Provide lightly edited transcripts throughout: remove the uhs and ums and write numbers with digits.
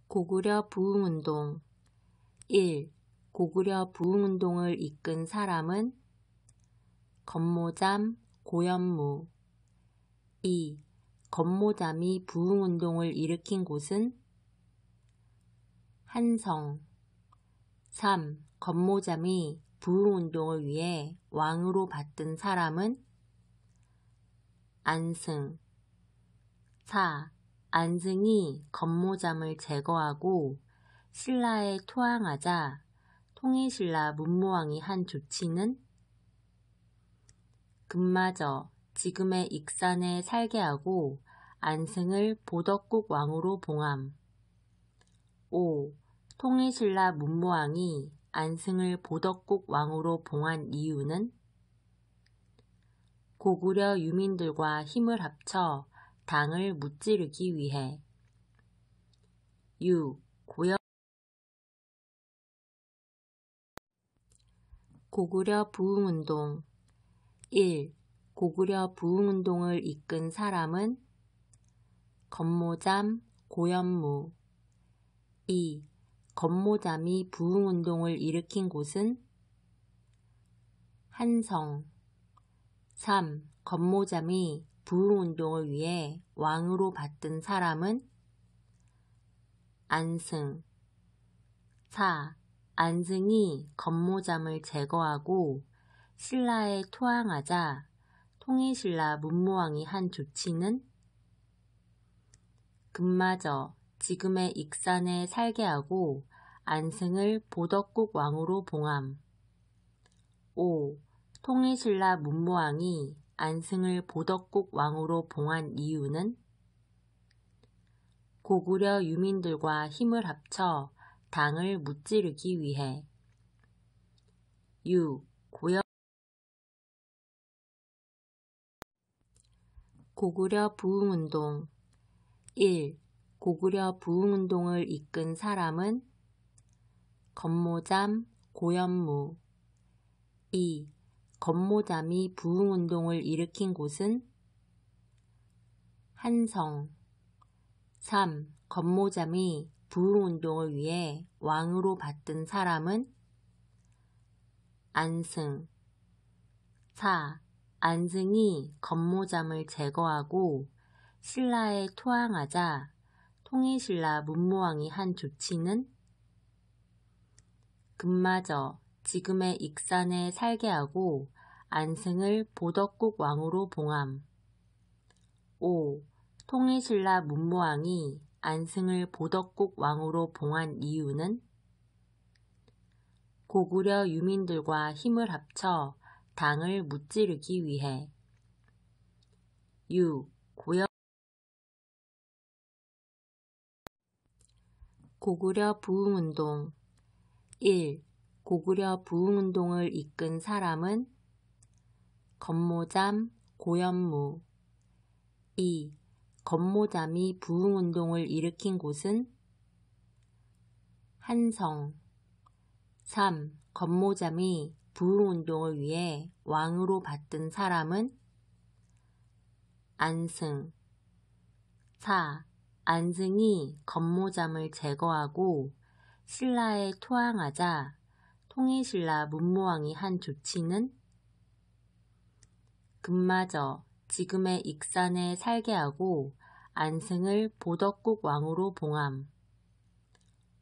고구려 부흥운동 1. 고구려 부흥운동을 이끈 사람은 건모잠, 고현무 2. 건모잠이 부흥운동을 일으킨 곳은 한성 3. 건모잠이 부흥운동을 위해 왕으로 받든 사람은 안승 4. 안승이 건모잠을 제거하고 신라에 토항하자 통일신라 문무왕이 한 조치는 금마저 지금의 익산에 살게 하고 안승을 보덕국 왕으로 봉함. 5. 통일신라 문무왕이 안승을 보덕국 왕으로 봉한 이유는 고구려 유민들과 힘을 합쳐 당을 무찌르기 위해. 6. 고구려 부흥운동 1. 고구려 부흥운동을 이끈 사람은 건모잠, 고현무 2. 건모잠이 부흥운동을 일으킨 곳은 한성 3. 건모잠이 부흥운동을 위해 왕으로 받든 사람은 안승 4. 안승이 건모잠을 제거하고 신라에 토항하자 통일신라 문무왕이 한 조치는 금마저 지금의 익산에 살게 하고 안승을 보덕국 왕으로 봉함. 5. 통일신라 문무왕이 안승을 보덕국 왕으로 봉한 이유는 고구려 유민들과 힘을 합쳐 당을 무찌르기 위해. 6. 고구려 부흥운동 1. 고구려 부흥운동을 이끈 사람은 건모잠, 고현무 2. 건모잠이 부흥운동을 일으킨 곳은 한성 3. 건모잠이 부흥운동을 위해 왕으로 받든 사람은 안승 4. 안승이 건모잠을 제거하고 신라에 토항하자 통일신라 문무왕이 한 조치는 금마저 지금의 익산에 살게 하고 안승을 보덕국 왕으로 봉함. 5. 통일신라 문무왕이 안승을 보덕국 왕으로 봉한 이유는 고구려 유민들과 힘을 합쳐 당을 무찌르기 위해. 6. 고구려 부흥운동 1. 고구려 부흥운동을 이끈 사람은 건모잠, 고현무 2. 건모잠이 부흥운동을 일으킨 곳은 한성 3. 건모잠이 부흥운동을 위해 왕으로 받든 사람은 안승 4. 안승이 건모잠을 제거하고 신라에 토항하자 통일신라 문무왕이 한 조치는 금마저 지금의 익산에 살게 하고 안승을 보덕국 왕으로 봉함.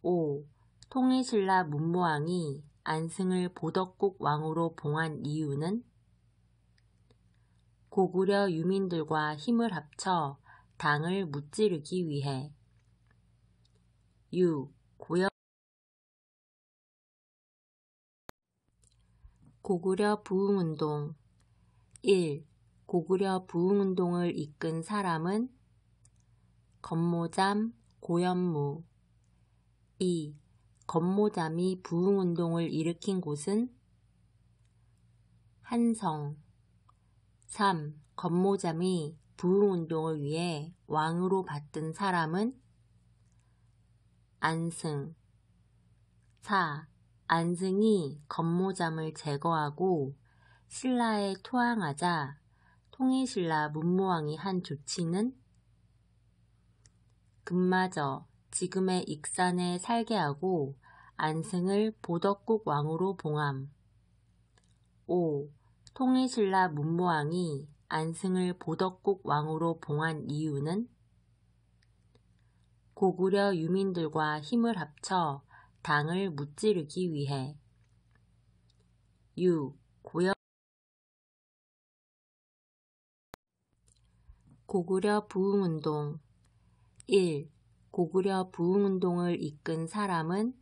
5. 통일신라 문무왕이 안승을 보덕국 왕으로 봉한 이유는 고구려 유민들과 힘을 합쳐 당을 무찌르기 위해. 6. 고구려 부흥운동 1. 고구려 부흥운동을 이끈 사람은 건모잠, 고현무 2. 건모잠이 부흥운동을 일으킨 곳은 한성 3. 건모잠이 부흥운동을 위해 왕으로 받든 사람은 안승 4. 안승이 건모잠을 제거하고 신라에 토항하자 통일신라 문무왕이 한 조치는 금마저 지금의 익산에 살게 하고 안승을 보덕국 왕으로 봉함. 5. 통일신라 문무왕이 안승을 보덕국 왕으로 봉한 이유는 고구려 유민들과 힘을 합쳐 당을 무찌르기 위해. 6. 고구려 부흥운동. 1. 고구려 부흥운동을 이끈 사람은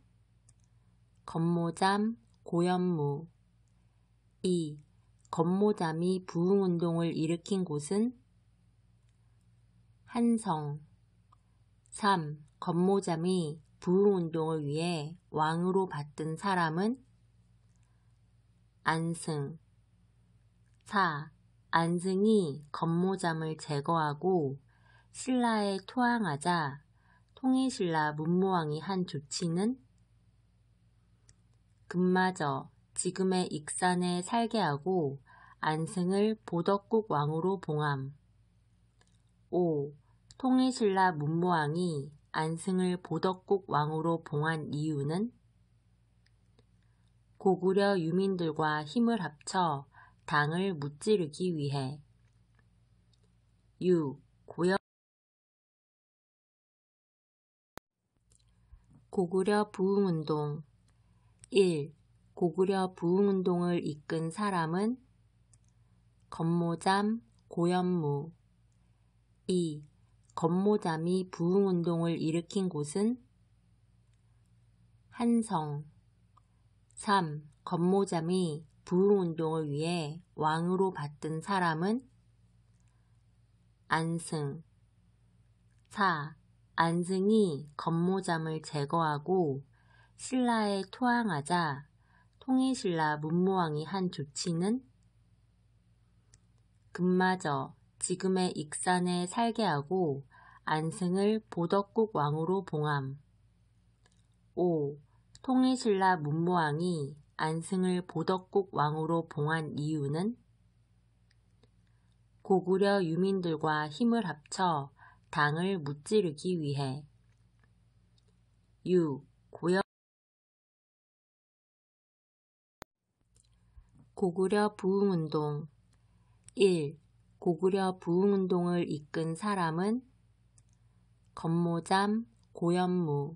건모잠, 고현무. 2. 건모잠이 부흥운동을 일으킨 곳은 한성. 3. 건모잠이 부흥운동을 위해 왕으로 받든 사람은 안승. 4. 안승이 건모잠을 제거하고 신라에 투항하자 통일신라 문무왕이 한 조치는 금마저 지금의 익산에 살게 하고 안승을 보덕국 왕으로 봉함. 5. 통일신라 문무왕이 안승을 보덕국 왕으로 봉한 이유는 고구려 유민들과 힘을 합쳐 당을 무찌르기 위해. 6. 고구려 부흥운동. 1. 고구려 부흥운동을 이끈 사람은 건모잠, 고현무. 2. 건모잠이 부흥운동을 일으킨 곳은 한성. 3. 건모잠이 부흥운동을 위해 왕으로 받든 사람은 안승. 4. 안승이 건모잠을 제거하고 신라에 투항하자 통일신라 문무왕이 한 조치는 금마저 지금의 익산에 살게 하고 안승을 보덕국 왕으로 봉함. 5. 통일신라 문무왕이 안승을 보덕국 왕으로 봉한 이유는 고구려 유민들과 힘을 합쳐 당을 무찌르기 위해. 6. 고구려 부흥운동. 1. 고구려 부흥운동을 이끈 사람은 건모잠, 고현무.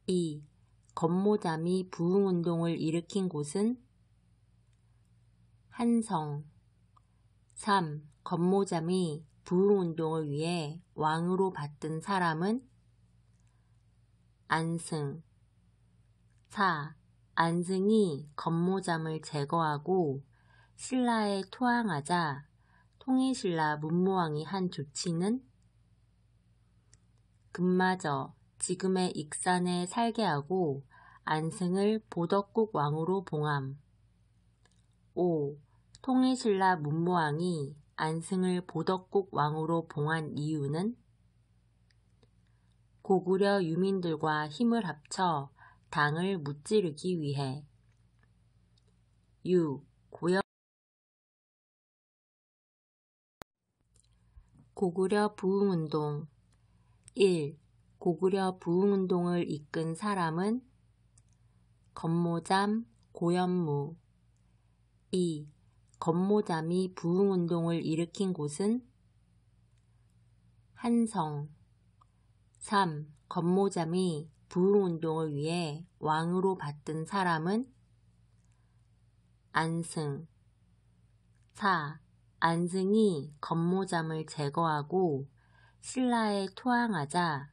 2. 건모잠이 부흥운동을 일으킨 곳은 한성. 3. 건모잠이 부흥운동을 위해 왕으로 받든 사람은 안승. 4. 안승이 건모잠을 제거하고 신라에 투항하자 통일신라 문무왕이 한 조치는 금마저 지금의 익산에 살게 하고 안승을 보덕국 왕으로 봉함. 5. 통일신라 문무왕이 안승을 보덕국 왕으로 봉한 이유는 고구려 유민들과 힘을 합쳐 당을 무찌르기 위해. 6. 고구려 부흥운동. 1. 고구려 부흥운동을 이끈 사람은 건모잠, 고현무. 2. 건모잠이 부흥운동을 일으킨 곳은 한성. 3. 건모잠이 부흥운동을 위해 왕으로 받든 사람은 안승. 4. 안승이 건모잠을 제거하고 신라에 투항하자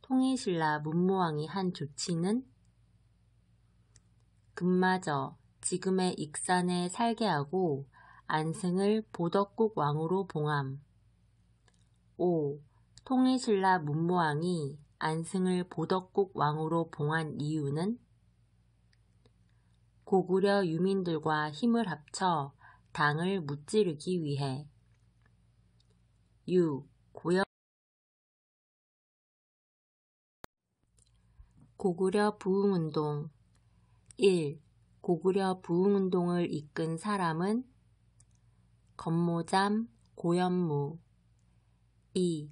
통일신라 문무왕이 한 조치는 금마저 지금의 익산에 살게 하고 안승을 보덕국 왕으로 봉함. 5. 통일신라 문무왕이 안승을 보덕국 왕으로 봉한 이유는 고구려 유민들과 힘을 합쳐 당을 무찌르기 위해. 6. 고구려 부흥운동. 1. 고구려 부흥운동을 이끈 사람은 건모잠, 고현무. 2.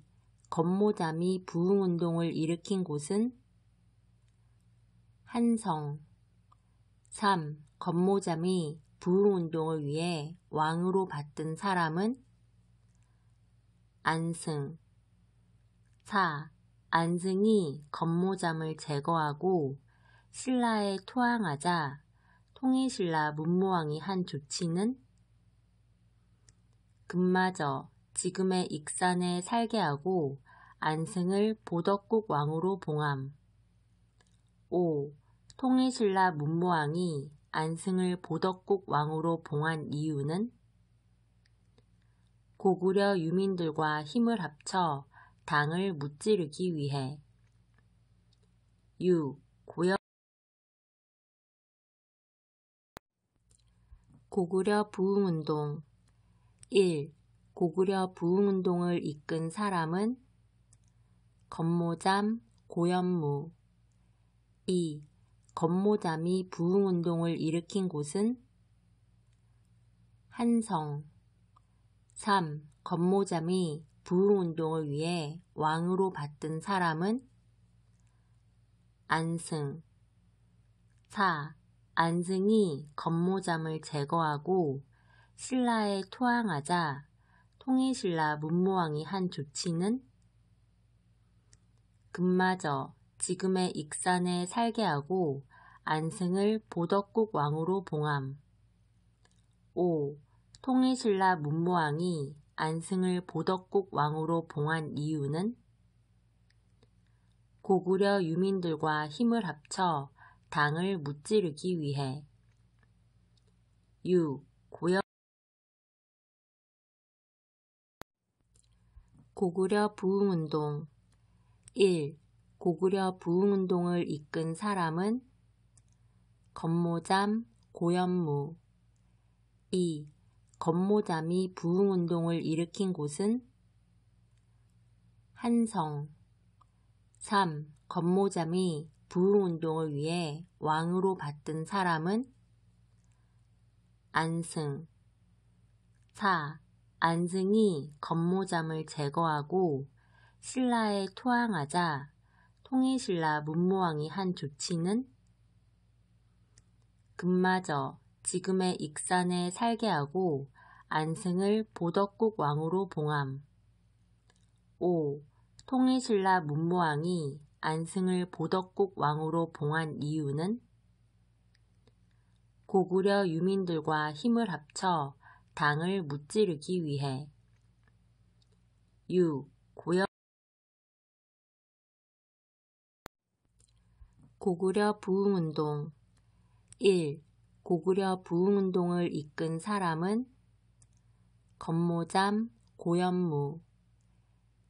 건모잠이 부흥운동을 일으킨 곳은 한성. 3. 건모잠이 부흥운동을 위해 왕으로 받든 사람은 안승. 4. 안승이 건모잠을 제거하고 신라에 토항하자 통일신라 문무왕이 한 조치는 금마저 지금의 익산에 살게 하고 안승을 보덕국 왕으로 봉함. 5. 통일신라 문무왕이 안승을 보덕국 왕으로 봉한 이유는 고구려 유민들과 힘을 합쳐 당을 무찌르기 위해. 6. 고구려 부흥운동. 1. 고구려 부흥운동을 이끈 사람은 건모잠, 고현무. 2. 건모잠이 부흥운동을 일으킨 곳은 한성. 3. 건모잠이 부흥운동을 위해 왕으로 받든 사람은 안승. 4. 안승이 건모잠을 제거하고 신라에 토항하자 통일신라 문무왕이 한 조치는 금마저 지금의 익산에 살게 하고 안승을 보덕국 왕으로 봉함. 5. 통일신라 문무왕이 안승을 보덕국 왕으로 봉한 이유는 고구려 유민들과 힘을 합쳐 당을 무찌르기 위해. 6. 고구려 부흥운동. 1. 고구려 부흥운동을 이끈 사람은 건모잠, 고현무. 2. 건모잠이 부흥운동을 일으킨 곳은 한성. 3. 건모잠이 부흥운동을 위해 왕으로 받든 사람은 안승. 4. 안승이 건모잠을 제거하고 신라에 토항하자 통일신라 문무왕이 한 조치는 금마저 지금의 익산에 살게 하고 안승을 보덕국 왕으로 봉함. 5. 통일신라 문무왕이 안승을 보덕국 왕으로 봉한 이유는 고구려 유민들과 힘을 합쳐 당을 무찌르기 위해. 6. 고구려 부흥운동. 1. 고구려 부흥운동을 이끈 사람은 건모잠, 고현무.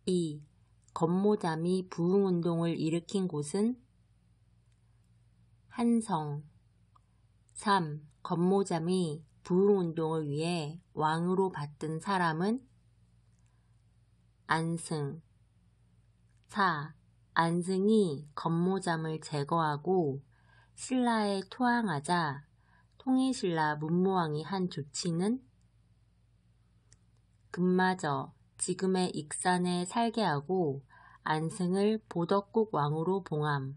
2. 건모잠이 부흥운동을 일으킨 곳은 한성. 3. 건모잠이 부흥운동을 위해 왕으로 받든 사람은 안승. 4. 안승이 건모잠을 제거하고 신라에 토항하자 통일신라 문무왕이 한 조치는 금마저 지금의 익산에 살게 하고 안승을 보덕국 왕으로 봉함.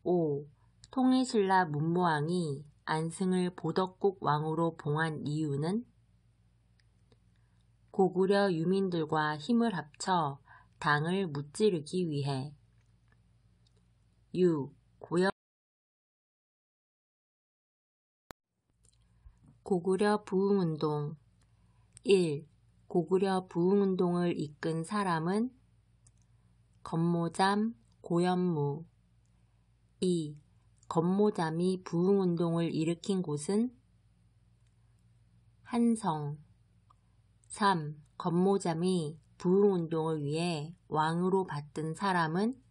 5. 통일신라 문무왕이 안승을 보덕국 왕으로 봉한 이유는 고구려 유민들과 힘을 합쳐 당을 무찌르기 위해. 6. 고구려 부흥운동. 1. 고구려 부흥운동을 이끈 사람은 건모잠, 고현무. 2. 건모잠이 부흥운동을 일으킨 곳은 한성. 3. 건모잠이 부흥운동을 위해 왕으로 받든 사람은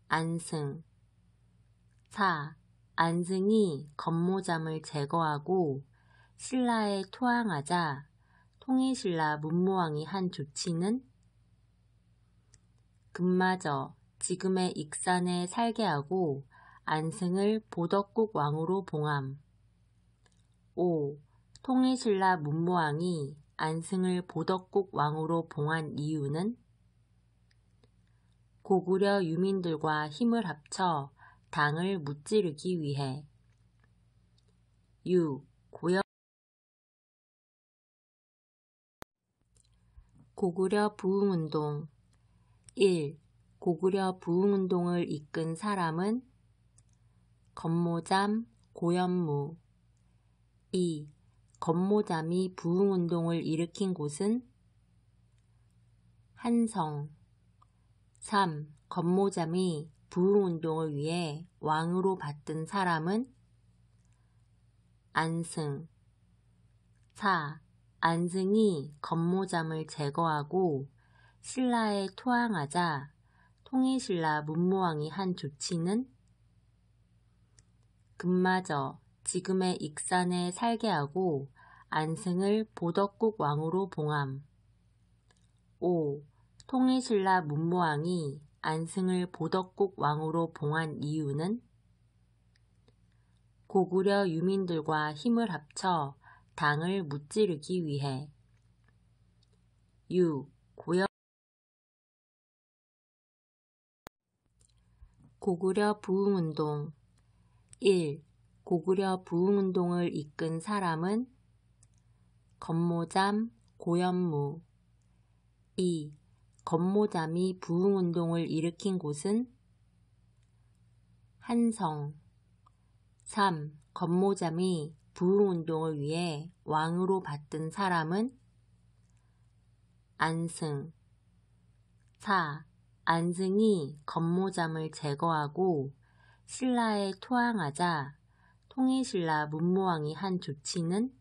안승. 4. 안승이 건모잠을 제거하고 신라에 토항하자 통일신라 문무왕이 한 조치는 금마저 지금의 익산에 살게 하고 안승을 보덕국 왕으로 봉함. 5. 통일신라 문무왕이 안승을 보덕국 왕으로 봉한 이유는 고구려 유민들과 힘을 합쳐 당을 무찌르기 위해. 유. 고구려 부흥운동 1. 고구려 부흥운동을 이끈 사람은 건모잠, 고현무. 2. 건모잠이 부흥운동을 일으킨 곳은 한성. 3. 건모잠이 부흥운동을 위해 왕으로 받든 사람은 안승. 4. 안승이 건모잠을 제거하고 신라에 투항하자 통일신라 문무왕이 한 조치는 금마저 지금의 익산에 살게 하고 안승을 보덕국 왕으로 봉함. 5. 통일신라 문무왕이 안승을 보덕국 왕으로 봉한 이유는 고구려 유민들과 힘을 합쳐 당을 무찌르기 위해. 유. 고구려 부흥운동 1. 고구려 부흥운동을 이끈 사람은 건모잠, 고현무. 2. 건모잠이 부흥운동을 일으킨 곳은 한성. 3. 건모잠이 부흥운동을 위해 왕으로 받든 사람은 안승. 4. 안승이 건모잠을 제거하고 신라에 투항하자 통일신라 문무왕이 한 조치는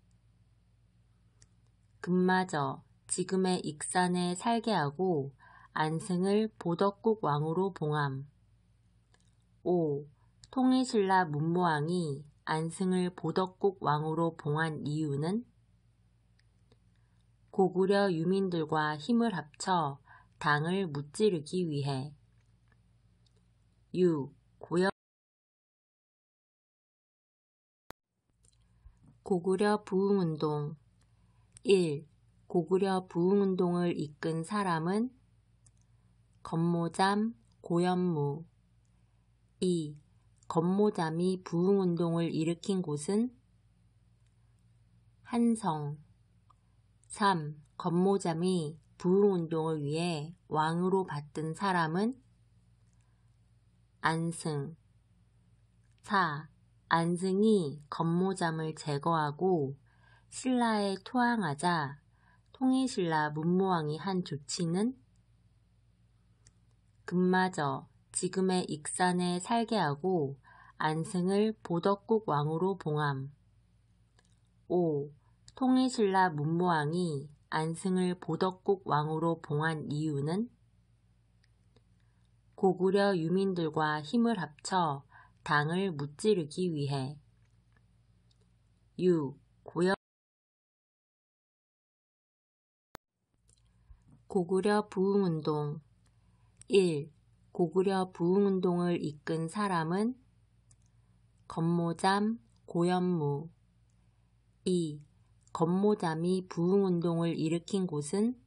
금마저 지금의 익산에 살게 하고 안승을 보덕국 왕으로 봉함. 5. 통일신라 문무왕이 안승을 보덕국 왕으로 봉한 이유는 고구려 유민들과 힘을 합쳐 당을 무찌르기 위해. 유. 고구려 부흥운동 1. 고구려 부흥운동을 이끈 사람은 건모잠, 고현무. 2. 건모잠이 부흥운동을 일으킨 곳은 한성. 3. 건모잠이 부흥운동을 위해 왕으로 받든 사람은 안승. 4. 안승이 건모잠을 제거하고 신라에 투항하자 통일신라 문무왕이 한 조치는 금마저 지금의 익산에 살게 하고 안승을 보덕국 왕으로 봉함. 5. 통일신라 문무왕이 안승을 보덕국 왕으로 봉한 이유는 고구려 유민들과 힘을 합쳐 당을 무찌르기 위해. 유. 고구려 부흥운동 1. 고구려 부흥운동을 이끈 사람은 건모잠, 고현무. 2. 건모잠이 부흥운동을 일으킨 곳은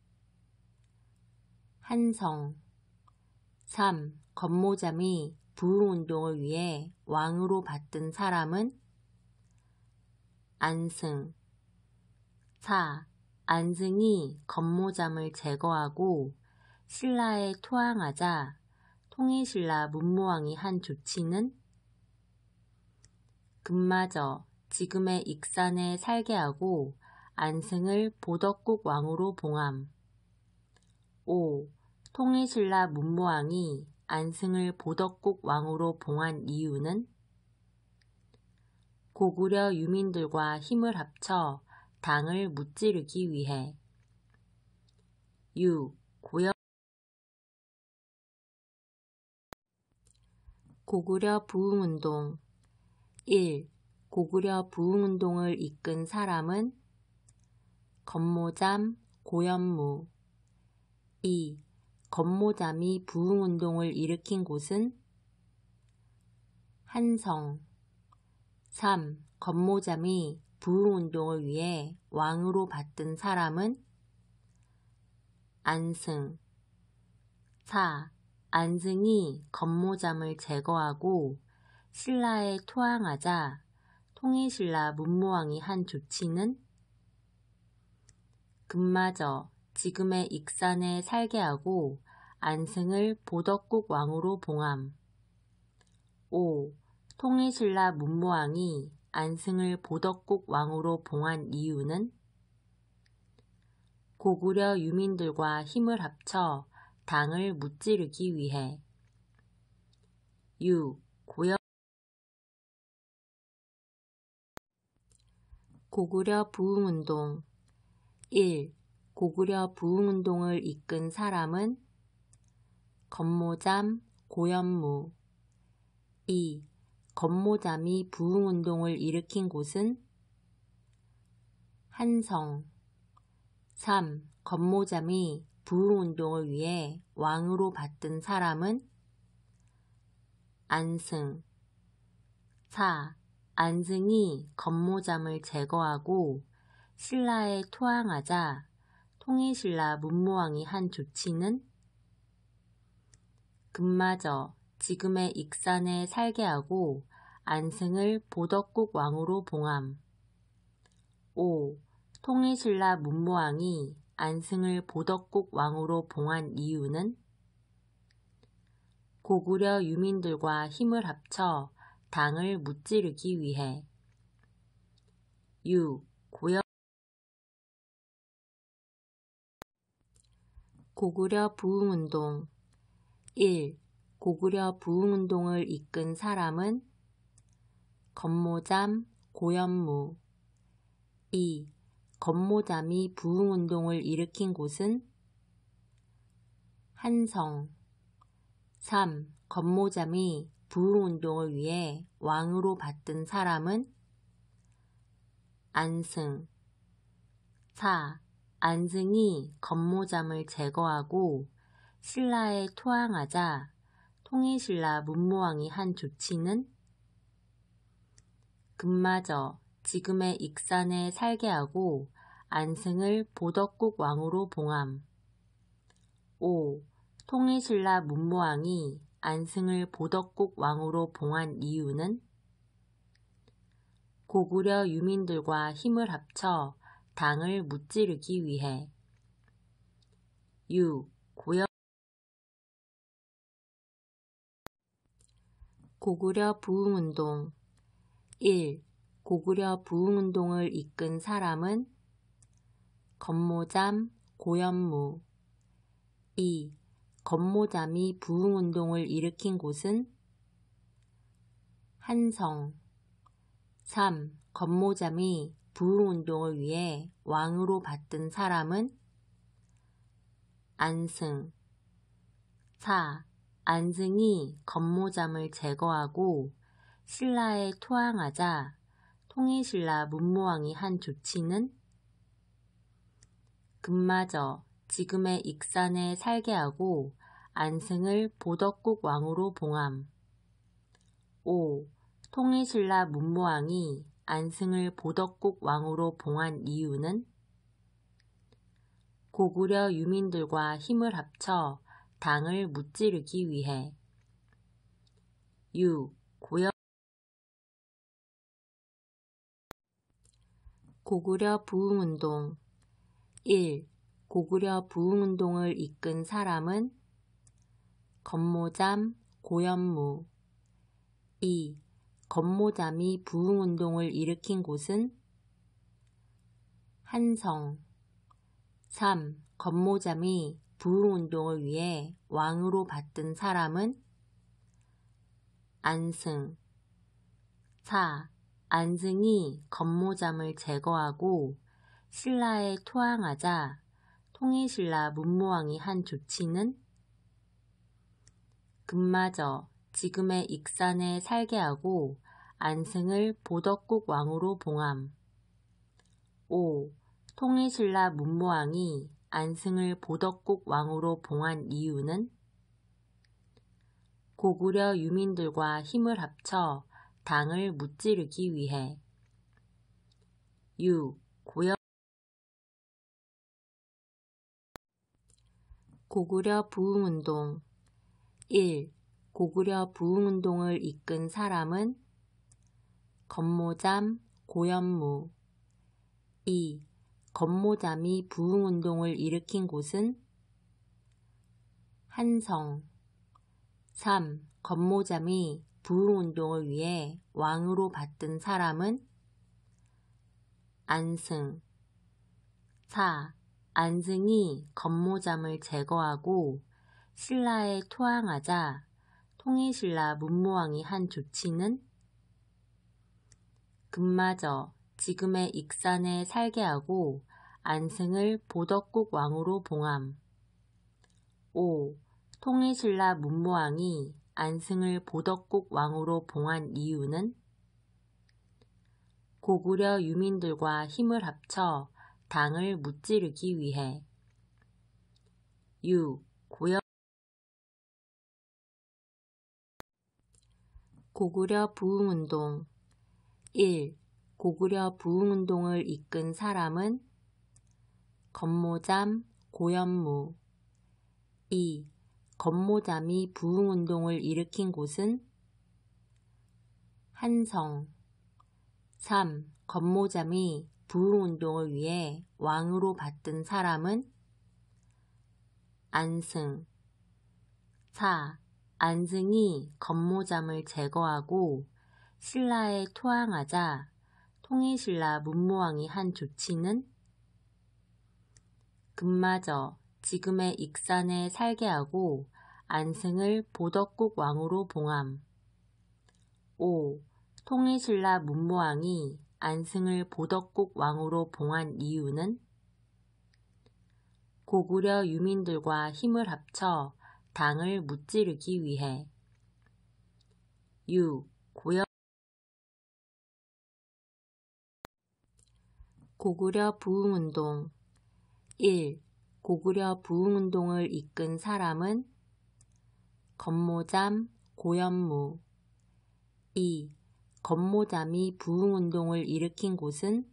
한성. 3. 건모잠이 부흥운동을 위해 왕으로 받든 사람은 안승. 4. 안승이 건모잠을 제거하고 신라에 투항하자 통일신라 문무왕이 한 조치는 금마저 지금의 익산에 살게 하고 안승을 보덕국 왕으로 봉함. 5. 통일신라 문무왕이 안승을 보덕국 왕으로 봉한 이유는 고구려 유민들과 힘을 합쳐 당을 무찌르기 위해. 유. 고구려 부흥운동 1. 고구려 부흥운동을 이끈 사람은 건모잠, 고현무. 2. 건모잠이 부흥운동을 일으킨 곳은 한성. 3. 건모잠이 부흥운동을 위해 왕으로 받든 사람은 안승. 4. 안승이 건모잠을 제거하고 신라에 토항하자 통일신라 문무왕이 한 조치는 금마저 지금의 익산에 살게 하고 안승을 보덕국 왕으로 봉함. 5. 통일신라 문무왕이 안승을 보덕국 왕으로 봉한 이유는 고구려 유민들과 힘을 합쳐 당을 무찌르기 위해. 6. 고구려 부흥운동. 1. 고구려 부흥운동을 이끈 사람은 건모잠, 고현무. 2. 건모잠이 부흥운동을 일으킨 곳은 한성. 3. 건모잠이 부흥운동을 위해 왕으로 받든 사람은 안승. 4. 안승이 건모잠을 제거하고 신라에 토항하자 통일신라 문무왕이 한 조치는 금마저 지금의 익산에 살게 하고 안승을 보덕국 왕으로 봉함. 5. 통일신라 문무왕이 안승을 보덕국 왕으로 봉한 이유는 고구려 유민들과 힘을 합쳐 당을 무찌르기 위해. 6. 고구려 부흥운동. 1. 고구려 부흥운동을 이끈 사람은 건모잠, 고현무. 2. 건모잠이 부흥운동을 일으킨 곳은 한성. 3. 건모잠이 부흥운동을 위해 왕으로 받든 사람은 안승. 4. 안승이 건모잠을 제거하고 신라에 토항하자 통일신라 문무왕이 한 조치는 금마저 지금의 익산에 살게 하고 안승을 보덕국 왕으로 봉함. 5. 통일신라 문무왕이 안승을 보덕국 왕으로 봉한 이유는 고구려 유민들과 힘을 합쳐 당을 무찌르기 위해. 6. 고구려 부흥운동. 1. 고구려 부흥운동을 이끈 사람은 건모잠, 고현무. 2. 건모잠이 부흥운동을 일으킨 곳은 한성. 3. 건모잠이 부흥운동을 위해 왕으로 받든 사람은 안승. 4. 안승이 건모잠을 제거하고 신라에 토항하자 통일신라 문무왕이 한 조치는 금마저 지금의 익산에 살게 하고 안승을 보덕국 왕으로 봉함. 5. 통일신라 문무왕이 안승을 보덕국 왕으로 봉한 이유는 고구려 유민들과 힘을 합쳐 당을 무찌르기 위해. 6. 고구려 부흥운동. 1. 고구려 부흥운동을 이끈 사람은 건모잠, 고현무. 2. 건모잠이 부흥운동을 일으킨 곳은 한성. 3. 건모잠이 부흥운동을 위해 왕으로 받든 사람은 안승. 4. 안승이 건모잠을 제거하고 신라에 토항하자 통일신라 문무왕이 한 조치는 금마저 지금의 익산에 살게 하고 안승을 보덕국 왕으로 봉함. 5. 통일신라 문무왕이 안승을 보덕국 왕으로 봉한 이유는 고구려 유민들과 힘을 합쳐 당을 무찌르기 위해. 유. 고구려 부흥운동 1. 고구려 부흥운동을 이끈 사람은 건모잠, 고현무 2. 건모잠이 부흥운동을 일으킨 곳은 한성 3. 건모잠이 부흥운동을 위해 왕으로 받든 사람은 안승 4. 안승이 건모잠을 제거하고 신라에 토항하자 통일신라 문무왕이 한 조치는 금마저 지금의 익산에 살게 하고 안승을 보덕국 왕으로 봉함. 5. 통일신라 문무왕이 안승을 보덕국 왕으로 봉한 이유는 고구려 유민들과 힘을 합쳐 당을 무찌르기 위해. 유. 고구려 부흥운동 1. 고구려 부흥운동을 이끈 사람은 건모잠, 고현무 2. 건모잠이 부흥운동을 일으킨 곳은 한성 3. 건모잠이 부흥운동을 위해 왕으로 받든 사람은 안승 4. 안승이 건모잠을 제거하고 신라에 토항하자 통일신라 문무왕이 한 조치는 금마저 지금의 익산에 살게 하고 안승을 보덕국 왕으로 봉함. 5. 통일신라 문무왕이 안승을 보덕국 왕으로 봉한 이유는 고구려 유민들과 힘을 합쳐 당을 무찌르기 위해. 유. 고구려 부흥운동 1. 고구려 부흥운동을 이끈 사람은 건모잠, 고현무 2. 건모잠이 부흥운동을 일으킨 곳은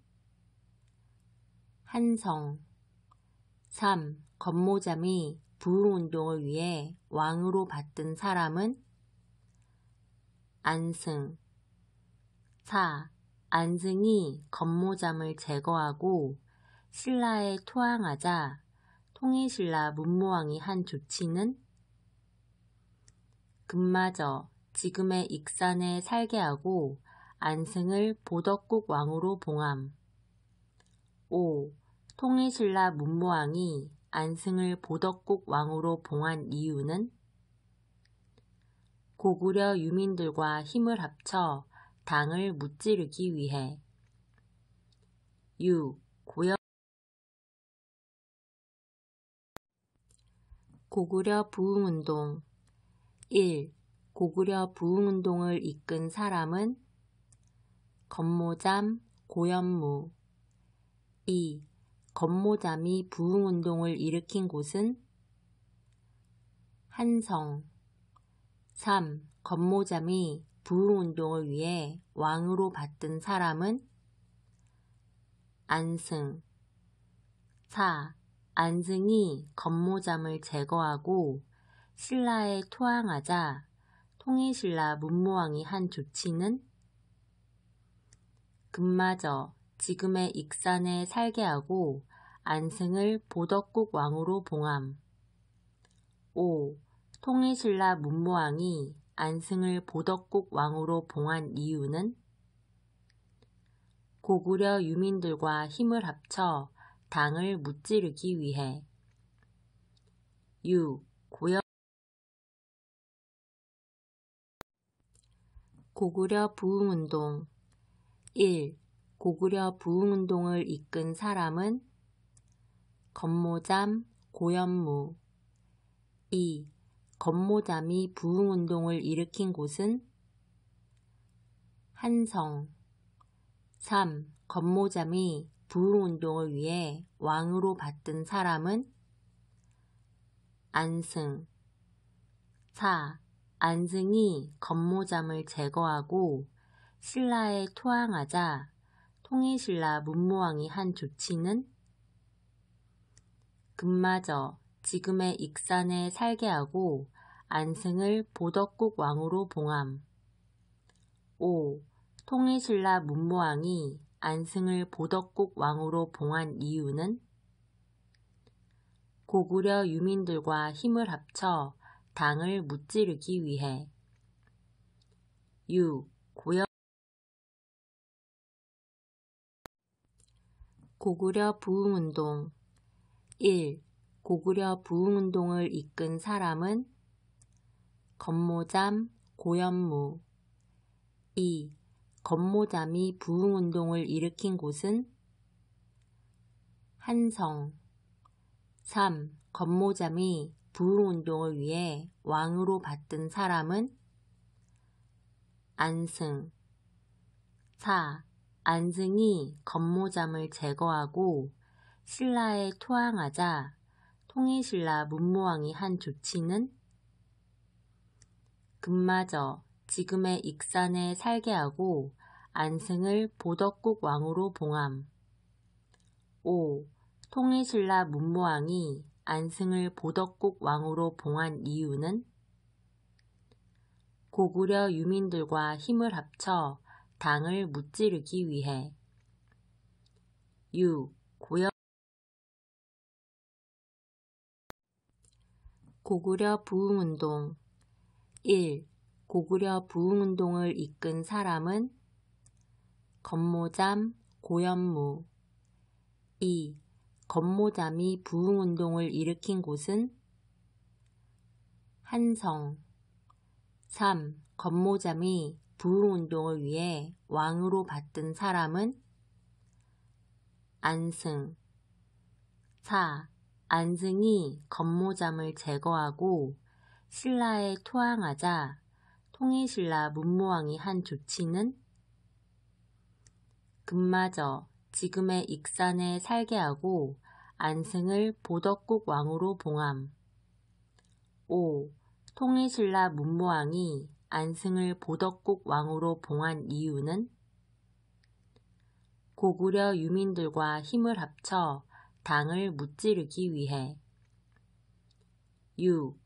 한성 3. 건모잠이 부흥운동을 위해 왕으로 받든 사람은 안승 4. 안승이 건모잠을 제거하고 신라에 토항하자 통일신라 문무왕이 한 조치는 금마저 지금의 익산에 살게 하고 안승을 보덕국 왕으로 봉함. 5. 통일신라 문무왕이 안승을 보덕국 왕으로 봉한 이유는 고구려 유민들과 힘을 합쳐 당을 무찌르기 위해. 유. 고구려 부흥운동 1. 고구려 부흥운동을 이끈 사람은 건모잠, 고현무 2. 건모잠이 부흥운동을 일으킨 곳은 한성 3. 건모잠이 부흥운동을 위해 왕으로 받든 사람은 안승 4. 안승이 건모잠을 제거하고 신라에 토항하자 통일신라 문무왕이 한 조치는 금마저 지금의 익산에 살게 하고 안승을 보덕국 왕으로 봉함. 5. 통일신라 문무왕이 안승을 보덕국 왕으로 봉한 이유는 고구려 유민들과 힘을 합쳐 당을 무찌르기 위해. 유. 고구려 부흥운동 1. 고구려 부흥운동을 이끈 사람은 건모잠, 고현무 2. 건모잠이 부흥운동을 일으킨 곳은 한성 3. 건모잠이 부흥운동을 위해 왕으로 받든 사람은 안승 4. 안승이 건모잠을 제거하고 신라에 토항하자 통일신라 문무왕이 한 조치는 금마저 지금의 익산에 살게 하고 안승을 보덕국 왕으로 봉함. 5. 통일신라 문무왕이 안승을 보덕국 왕으로 봉한 이유는 고구려 유민들과 힘을 합쳐 당을 무찌르기 위해. 6. 고구려 부흥운동. 1. 고구려 부흥운동을 이끈 사람은 건모잠, 고현무. 2. 건모잠이 부흥운동을 일으킨 곳은 한성. 3. 건모잠이 부흥운동을 위해 왕으로 받든 사람은 안승. 4. 안승이 건모잠을 제거하고 신라에 투항하자 통일신라 문무왕이 한 조치는 금마저 지금의 익산에 살게 하고 안승을 보덕국 왕으로 봉함. 5. 통일신라 문무왕이 안승을 보덕국 왕으로 봉한 이유는 고구려 유민들과 힘을 합쳐 당을 무찌르기 위해. 6. 고구려 부흥운동. 1. 고구려 부흥운동을 이끈 사람은 건모잠, 고현무. 2. 건모잠이 부흥운동을 일으킨 곳은 한성. 3. 건모잠이 부흥운동을 위해 왕으로 받든 사람은 안승. 4. 안승이 건모잠을 제거하고 신라에 투항하자 통일신라 문무왕이 한 조치는 금마저 지금의 익산에 살게 하고 안승을 보덕국 왕으로 봉함. 5. 통일신라 문무왕이 안승을 보덕국 왕으로 봉한 이유는 고구려 유민들과 힘을 합쳐 당을 무찌르기 위해. 6.